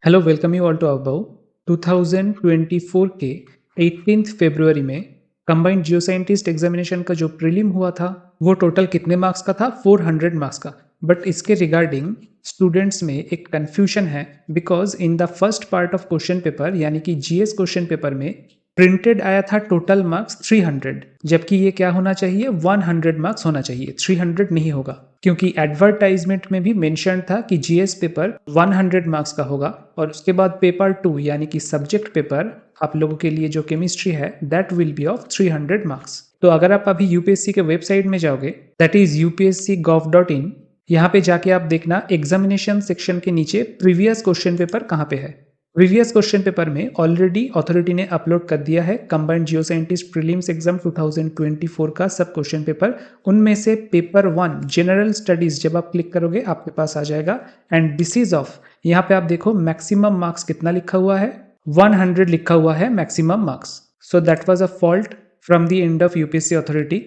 Hello, welcome you all to about 2024 के 18th फरवरी में combined जियो scientist examination का जो प्रीलिम हुआ था वो टोटल कितने मार्क्स का था? 400 मार्क्स का। बट इसके रिगार्डिंग स्टूडेंट्स में एक कंफ्यूजन है because in the first part of question paper यानी कि जीएस क्वेश्चन पेपर में प्रिंटेड आया था टोटल मार्क्स 300, जबकि ये क्या होना चाहिए? 100 मार्क्स होना चाहिए, 300 नहीं होगा, क्योंकि एडवर्टाइजमेंट में भी मेंशन था कि जीएस पेपर 100 मार्क्स का होगा और उसके बाद पेपर 2 यानी कि सब्जेक्ट पेपर आप लोगों के लिए जो केमिस्ट्री है that will be of 300 marks. तो अगर आप अभी यूपीएससी के वेबसाइट में जाओगे दैट इज upsc.gov.in, यहाँ पे जाके आप देखना एग्जामिनेशन सेक्शन के नीचे प्रीवियस क्वेश्चन पेपर कहाँ पे है। प्रीवियस क्वेश्चन पेपर में ऑलरेडी अथॉरिटी ने अपलोड कर दिया है कंबाइंड जियो साइंटिस्ट प्रीलिम्स एग्जाम 2024 का सब क्वेश्चन पेपर। उनमें से पेपर 1 जनरल स्टडीज जब आप क्लिक करोगे आपके पास आ जाएगा एंड दिस इज ऑफ, यहाँ पे आप देखो मैक्सिमम मार्क्स कितना लिखा हुआ है, 100 लिखा हुआ है maximum marks. So that was a fault from the end of UPSC authority.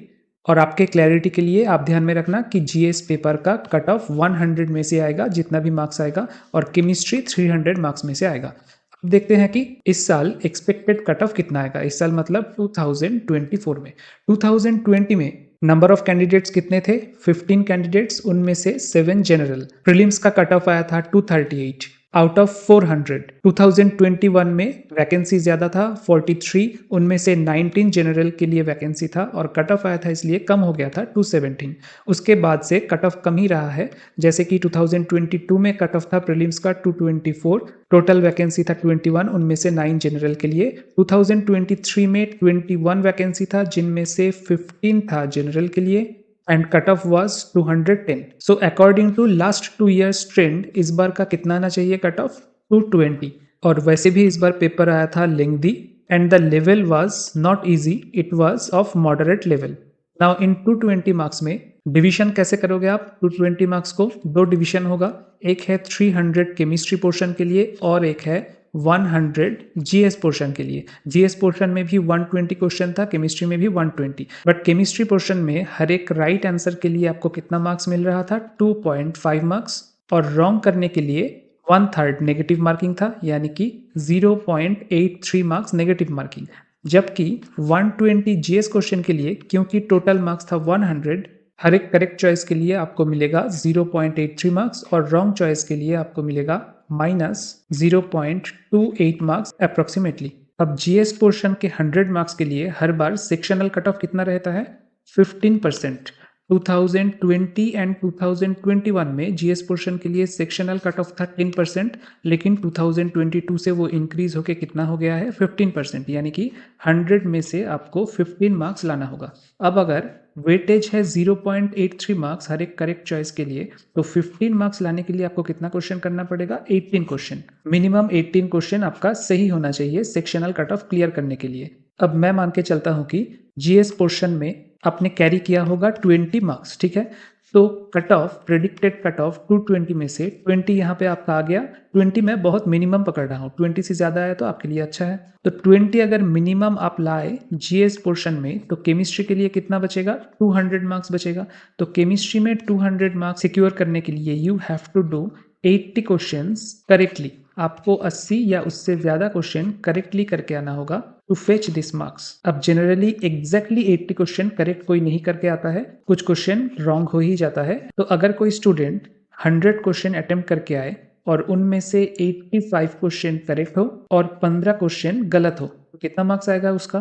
और आपके क्लैरिटी के लिए आप ध्यान में रखना कि जीएस पेपर का कट ऑफ 100 में से आएगा जितना भी मार्क्स आएगा और केमिस्ट्री 300 मार्क्स में से आएगा। अब देखते हैं कि इस साल एक्सपेक्टेड कट ऑफ कितना आएगा। इस साल मतलब 2024 में 2020 में नंबर ऑफ कैंडिडेट्स कितने थे? 15 कैंडिडेट्स, उनमें से 7 जनरल। प्रीलिम्स का कट ऑफ आया था 238 आउट ऑफ 400। 2021 में वैकेंसी ज्यादा था 43, उनमें से 19 जनरल के लिए वैकेंसी था और कट ऑफ आया था इसलिए कम हो गया था 217। उसके बाद से कट ऑफ कम ही रहा है, जैसे कि 2022 में कट ऑफ था प्रीलिम्स का 224, टोटल वैकेंसी था 21, उनमें से 9 जनरल के लिए। 2023 में 21 वैकेंसी था जिनमें से 15 था जनरल के लिए and cutoff was 210. So according to last 2 years trend, इस बार का कितना आना चाहिए कट ऑफ? 220। और वैसे भी इस बार पेपर आया था lengthy and the level was not easy, it was of moderate level. Now in 220 marks में डिवीजन कैसे करोगे आप? 220 मार्क्स को दो डिवीजन होगा, एक है 300 केमिस्ट्री पोर्शन के लिए और एक है 100 जीएस पोर्शन के लिए। जीएस पोर्शन में भी 120 क्वेश्चन था, केमिस्ट्री में भी 120, बट केमिस्ट्री पोर्शन में हर एक राइट आंसर के लिए आपको कितना मार्क्स मिल रहा था? 2.5 मार्क्स, और रॉन्ग करने के लिए 1/3 नेगेटिव मार्किंग था यानी कि 0.83 मार्क्स नेगेटिव मार्किंग। जबकि 120 जीएस क्वेश्चन के लिए क्योंकि टोटल मार्क्स था 100, हर एक करेक्ट चॉइस के लिए आपको मिलेगा 0.83 मार्क्स और रॉन्ग चॉइस के लिए आपको मिलेगा -0.28 मार्क्स अप्रोक्सीमेटली। अब जीएस पोर्शन के 100 मार्क्स के लिए हर बार सेक्शनल कट ऑफ कितना रहता है? 15%। 2020 एंड 2021 में जीएस पोर्शन के लिए सेक्शनल कट ऑफ था 10%, लेकिन 2022 से वो इंक्रीज होके कितना हो गया है? 15%, यानी कि 100 में से आपको 15 मार्क्स लाना होगा। अब अगर वेटेज है 0.83 मार्क्स हर एक करेक्ट चॉइस के लिए, तो 15 मार्क्स लाने के लिए आपको कितना क्वेश्चन करना पड़ेगा? 18 क्वेश्चन। मिनिमम 18 क्वेश्चन आपका सही होना चाहिए सेक्शनल कट ऑफ क्लियर करने के लिए। अब मैं मान के चलता हूं कि जीएस पोर्शन में आपने कैरी किया होगा 20 मार्क्स, ठीक है? तो cut off, predicted cut off 220 में से 20 यहाँ पे आपका आ गया। 20 मैं बहुत मिनिमम पकड़ रहा हूँ, 20 से ज्यादा आया तो आपके लिए अच्छा है। तो 20 अगर मिनिमम आप लाए जीएस पोर्शन में तो केमिस्ट्री के लिए कितना बचेगा? 200 मार्क्स बचेगा। तो केमिस्ट्री में 200 मार्क्स सिक्योर करने के लिए you have to do 80 questions correctly. आपको 80 या उससे ज्यादा क्वेश्चन करेक्टली करके आना होगा टू फेच दिस मार्क्स। अब जनरली एग्जैक्टली 80 क्वेश्चन करेक्ट कोई नहीं करके आता है, कुछ क्वेश्चन रॉन्ग हो ही जाता है। तो अगर कोई स्टूडेंट 100 क्वेश्चन अटेम्प्ट करके आए और उनमें से 85 क्वेश्चन करेक्ट हो और 15 क्वेश्चन गलत हो, तो कितना मार्क्स आएगा उसका?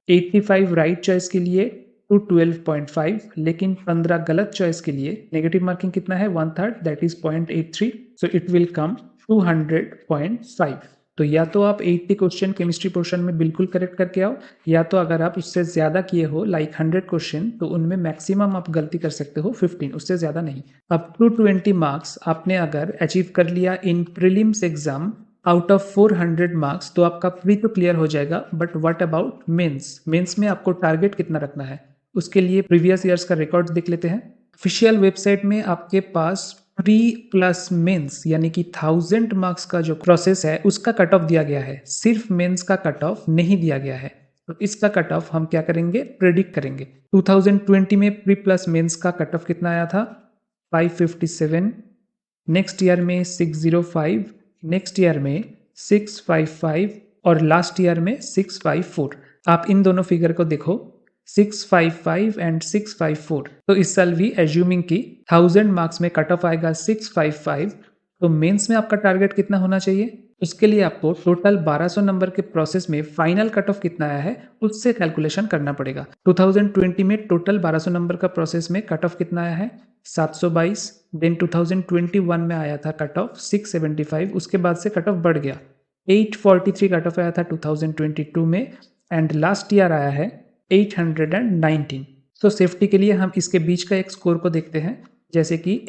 85 राइट चॉइस के लिए 212.5, लेकिन 15 गलत चॉइस के लिए नेगेटिव मार्किंग कितना है? 1/3, that is 0.83। So it will come 200.5। तो या तो आप 80 क्वेश्चन केमिस्ट्री पोर्शन में बिल्कुल करेक्ट करके आओ, या तो अगर आप उससे ज्यादा किए हो लाइक 100 क्वेश्चन तो उनमें मैक्सिमम आप गलती कर सकते हो 15, उससे ज्यादा नहीं। अब 220 मार्क्स आपने अगर अचीव कर लिया in prelims exam out of 400 marks तो आपका प्री तो क्लियर हो जाएगा, but what about mains? Mains में आपको टारगेट कितना रखना है? उसके लिए प्रीवियस ईयर्स का रिकॉर्ड देख लेते हैं। ऑफिशियल वेबसाइट में आपके पास प्री प्लस मेंस यानी कि 1000 मार्क्स का जो प्रोसेस है उसका कट ऑफ दिया गया है, सिर्फ मेंस का कट ऑफ नहीं दिया गया है। तो इसका कट ऑफ हम क्या करेंगे? प्रेडिक्ट करेंगे। 2020 में प्री प्लस मेंस का कट ऑफ कितना आया था? 557, नेक्स्ट ईयर में 605, नेक्स्ट ईयर में 655 और लास्ट ईयर में 654। आप इन दोनों फिगर को देखो, 655 एंड 654। तो इस साल भी एज्यूमिंग की 1000 मार्क्स में कट ऑफ आएगा 655, तो मेंस में आपका टारगेट कितना होना चाहिए? उसके लिए आपको टोटल 1200 नंबर के प्रोसेस में फाइनल कट ऑफ कितना आया है उससे कैलकुलेशन करना पड़ेगा। 2020 में टोटल 1200 नंबर का प्रोसेस में कट ऑफ कितना आया है? 722। देन 2021 में आया था कट ऑफ 675, उसके बाद से कट ऑफ बढ़ गया, 843 कट ऑफ आया था 2022 में, एंड लास्ट ईयर आया है 819। सो सेफ्टी के लिए हम इसके बीच का एक स्कोर को देखते हैं, जैसे कि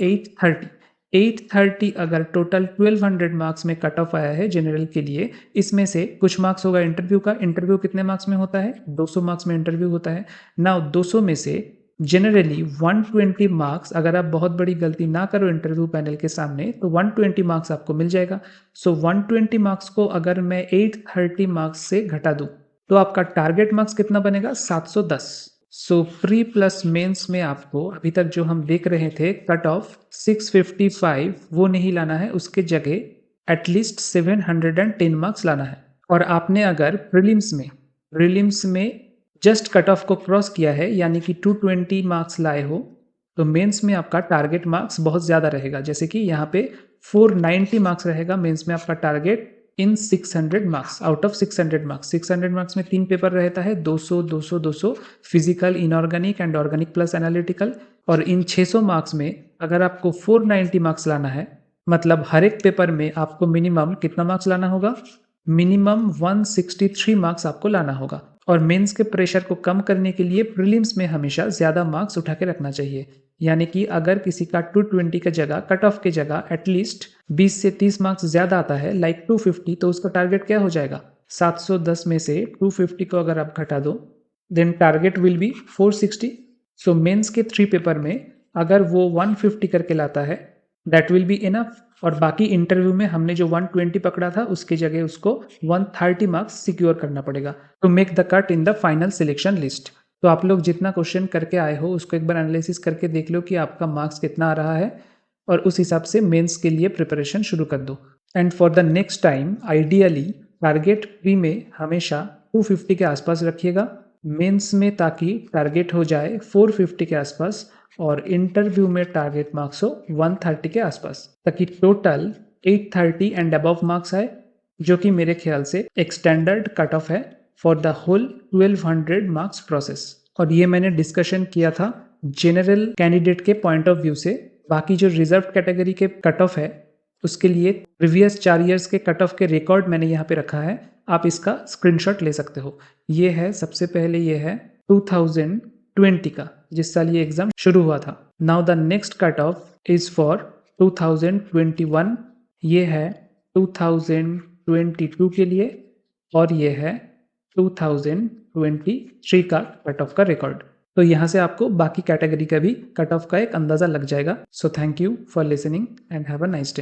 830 अगर टोटल 1200 मार्क्स में कट ऑफ आया है जनरल के लिए, इसमें से कुछ मार्क्स होगा इंटरव्यू का। इंटरव्यू कितने मार्क्स में होता है? 200 मार्क्स में इंटरव्यू होता है। नाउ 200 में से जनरली 120 मार्क्स, अगर आप बहुत बड़ी गलती ना करो इंटरव्यू पैनल के सामने, तो 120 मार्क्स आपको मिल जाएगा। सो 120 मार्क्स को अगर मैं 830 मार्क्स से घटा दूं तो आपका टारगेट मार्क्स कितना बनेगा? 710। सो प्री प्लस मेंस में आपको अभी तक जो हम देख रहे थे कट ऑफ 655, वो नहीं लाना है, उसके जगह एटलीस्ट 710 मार्क्स लाना है। और आपने अगर प्रीलिम्स में जस्ट कट ऑफ को क्रॉस किया है, यानी कि 220 मार्क्स लाए हो, तो मेंस में आपका टारगेट मार्क्स बहुत ज़्यादा रहेगा। जैसे कि यहाँ पे 490 मार्क्स रहेगा मेंस में आपका target in 600 marks, out of 600 marks. 600 marks में 3 पेपर रहता है, 200 200 200, physical, inorganic and organic plus analytical. और इन 600 मार्क्स में अगर आपको 490 मार्क्स लाना है, मतलब हर एक पेपर में आपको मिनिमम कितना मार्क्स लाना होगा? मिनिमम 163 मार्क्स आपको लाना होगा। और मेंस के प्रेशर को कम करने के लिए प्रीलिम्स में हमेशा ज़्यादा मार्क्स उठा के रखना चाहिए। यानी कि अगर किसी का 220 के जगह, कट ऑफ के जगह एटलीस्ट 20 से 30 मार्क्स ज़्यादा आता है, लाइक 250, तो उसका टारगेट क्या हो जाएगा? 710 में से 250 को अगर आप घटा दो, then target will be 460। So mains के 3 पेपर में अगर वो 150 करके लाता है, दैट विल बी इनफ। और बाकी इंटरव्यू में हमने जो 120 पकड़ा था, उसकी जगह उसको 130 मार्क्स सिक्योर करना पड़ेगा to make the cut in the final selection list. तो आप लोग जितना क्वेश्चन करके आए हो उसको एक बार एनालिसिस करके देख लो कि आपका मार्क्स कितना आ रहा है, और उस हिसाब से मेंस के लिए प्रिपरेशन शुरू कर दो। And for the next time ideally target pre में हमेशा 250 के आसपास रखिएगा, मेंस में ताकि टारगेट हो जाए 450 के आसपास, और इंटरव्यू में टारगेट मार्क्स हो 130 के आसपास, ताकि टोटल 830 एंड अबव मार्क्स आए, जो कि मेरे ख्याल से एक स्टैंडर्ड कट ऑफ है for the whole 1200 marks process. और ये मैंने डिस्कशन किया था जनरल कैंडिडेट के पॉइंट ऑफ व्यू से। बाकी जो रिजर्व कैटेगरी के कट ऑफ है, उसके लिए प्रीवियस 4 इयर्स के कट ऑफ के रिकॉर्ड मैंने यहाँ पे रखा है, आप इसका स्क्रीनशॉट ले सकते हो। ये है, सबसे पहले ये है 2020 का, जिस साल ये एग्जाम शुरू हुआ था। Now the next cut off is for 2021, ये है 2022 के लिए, और ये है 2023 का कट ऑफ का रिकॉर्ड। तो यहाँ से आपको बाकी कैटेगरी का भी कट ऑफ का एक अंदाजा लग जाएगा। So thank you for listening and have a nice day.